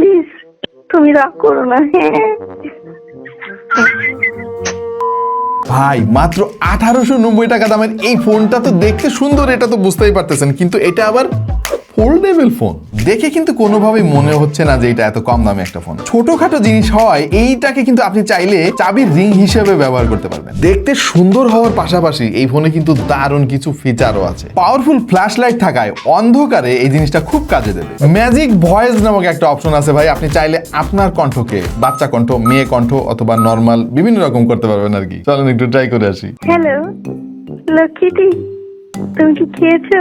Please তুমি রাগ করো না। হ্যাঁ ভাই মাত্র 1890 টাকা দামের এই ফোনটা তো দেখতে সুন্দর, এটা তো বুঝতেই পারতেছেন, কিন্তু এটা আবার ফোল্ডেবল ফোন দেখে কিন্তু কোনোভাবেই মনে হচ্ছে না যে এটা এত কম দামে একটা ফোন। ছোটখাটো জিনিস হয় এইটাকে কিন্তু আপনি চাইলে চাবির রিং হিসেবে ব্যবহার করতে পারবেন। দেখতে সুন্দর হওয়ার পাশাপাশি এই ফোনে কিন্তু দারুণ কিছু ফিচারও আছে। পাওয়ারফুল ফ্ল্যাশ লাইট থাকায় অন্ধকারে এই জিনিসটা খুব কাজে দেবে। ম্যাজিক ভয়েস নামক একটা অপশন আছে ভাই, আপনি চাইলে আপনার কণ্ঠকে বাচ্চা কণ্ঠ, মেয়ে কণ্ঠ অথবা নর্মাল বিভিন্ন রকম করতে পারবেন আর কি। চলেন একটু ট্রাই করে আসি। হ্যালো লক্ষ্মীটি, তুমি কি খেয়েছো?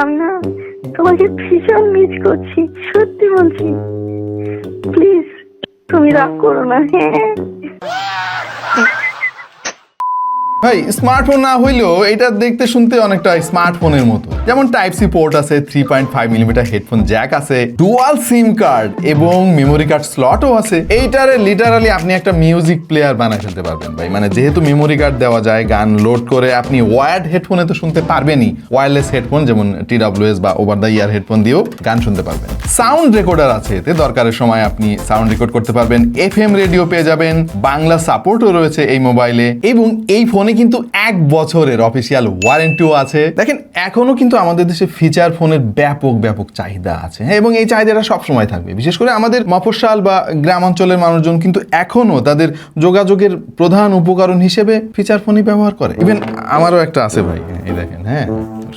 আমি না তোমাকে ভীষণ মিস করছি, সত্যি বলছি। প্লিজ তুমি রাগ করো না। হ্যাঁ ভাই স্মার্টফোন না হইলেও এটা দেখতে শুনতে অনেকটা স্মার্টফোনের মতো। যেমন টাইপ সি পোর্ট আছে, 3.5mm হেডফোন জ্যাক আছে, ডুয়াল সিম কার্ড এবং মেমোরি কার্ড স্লটও আছে। এইটারে লিটারালি আপনি একটা মিউজিক প্লেয়ার বানায় ফেলতে পারবেন ভাই। মানে যেহেতু মেমোরি কার্ড দেওয়া যায়, গান লোড করে আপনি ওয়ার্ড হেডফোনে তো শুনতে পারবেনই, ওয়্যারলেস হেডফোন যেমন TWS বা ওভার দ্য ইয়ার হেডফোন দিয়েও গান শুনতে পারবেন। সাউন্ড রেকর্ডার আছে এতে, দরকারের সময় আপনি সাউন্ড রেকর্ড করতে পারবেন। FM রেডিও পেয়ে যাবেন, বাংলা সাপোর্টও রয়েছে এই মোবাইলে, এবং এই ফোনে কিন্তু 1 বছরের অফিসিয়াল ওয়ারেন্টিও আছে। দেখেন এখনো কিন্তু আমাদের দেশে ফিচার ফোনের ব্যাপক চাহিদা আছে, হ্যাঁ, এবং এই চাহিদাটা সবসময় থাকবে। বিশেষ করে আমাদের মফস্বল বা গ্রাম অঞ্চলের মানুষজন কিন্তু এখনো তাদের যোগাযোগের প্রধান উপকরণ হিসেবে ফিচার ফোনই ব্যবহার করে। ইভেন আমারও একটা আছে ভাই, এই দেখেন, হ্যাঁ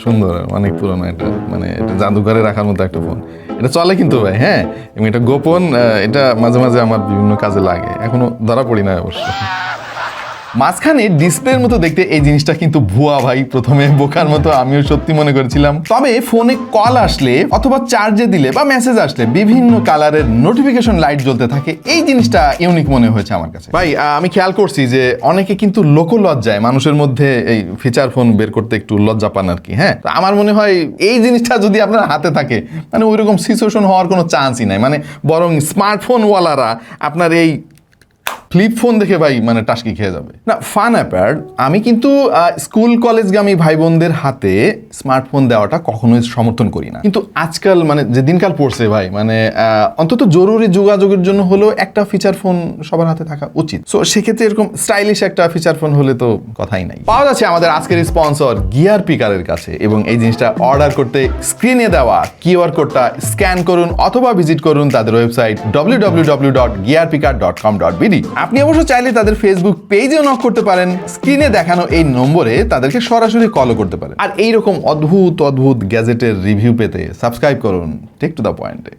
সুন্দর, অনেক পুরনো, এটা মানে এটা জাদুঘরে রাখার মতো একটা ফোন। এটা চলে কিন্তু ভাই, হ্যাঁ, এবং এটা গোপন, এটা মাঝে মাঝে আমার বিভিন্ন কাজে লাগে, এখনো ধরা পড়ি না অবশ্য। মাঝখানে ডিসপ্লের মতো দেখতে এই জিনিসটা কিন্তু ভুয়া ভাই, প্রথমে বোকার মতো আমিও সত্যি মনে করেছিলাম। তবে ফোনে কল আসলে অথবা চার্জে দিলে বা মেসেজ আসলে বিভিন্ন কালারের নোটিফিকেশন লাইট জ্বলতে থাকে। এই জিনিসটা ইউনিক মনে হয়েছে আমার কাছে ভাই। আমি খেয়াল করছি যে অনেকে কিন্তু লোকলজ্জায় মানুষের মধ্যে এই ফিচার ফোন বের করতে একটু লজ্জা পান আর কি, হ্যাঁ। আমার মনে হয় এই জিনিসটা যদি আপনার হাতে থাকে, মানে ওইরকম সিচুয়েশন হওয়ার কোনো চান্সই নাই। মানে বরং স্মার্টফোনওয়ালারা আপনার এই ফ্লিপ ফোন দেখে ভাই মানে টাস্কি খেয়ে যাবে না। ফান অ্যাপার, আমি কিন্তু স্কুল কলেজগামী ভাই বোনদের হাতে স্মার্টফোন দেওয়াটা কখনোই সমর্থন করি না, কিন্তু আজকাল মানে যে দিনকাল পড়ছে ভাই, মানে অন্তত জরুরি যোগাযোগের জন্য হলেও একটা ফিচার ফোন সবার হাতে থাকা উচিত। সো সেক্ষেত্রে এরকম স্টাইলিশ একটা ফিচার ফোন হলে তো কথাই নাই। পাওয়া যাচ্ছে আমাদের আজকের স্পন্সর গিয়ার পিকারের কাছে, এবং এই জিনিসটা অর্ডার করতে স্ক্রিনে দেওয়া কিউআর কোডটা স্ক্যান করুন অথবা ভিজিট করুন তাদের ওয়েবসাইট www.gearpicker.com.bd। আপনি অবশ্য চাইলে তাদের ফেসবুক পেজেও নক করতে পারেন, স্ক্রিনে দেখানো এই নম্বরে তাদেরকে সরাসরি কলও করতে পারেন। আর এইরকম অদ্ভুত গ্যাজেটের রিভিউ পেতে সাবস্ক্রাইব করুন টেক টু দ্য পয়েন্টে।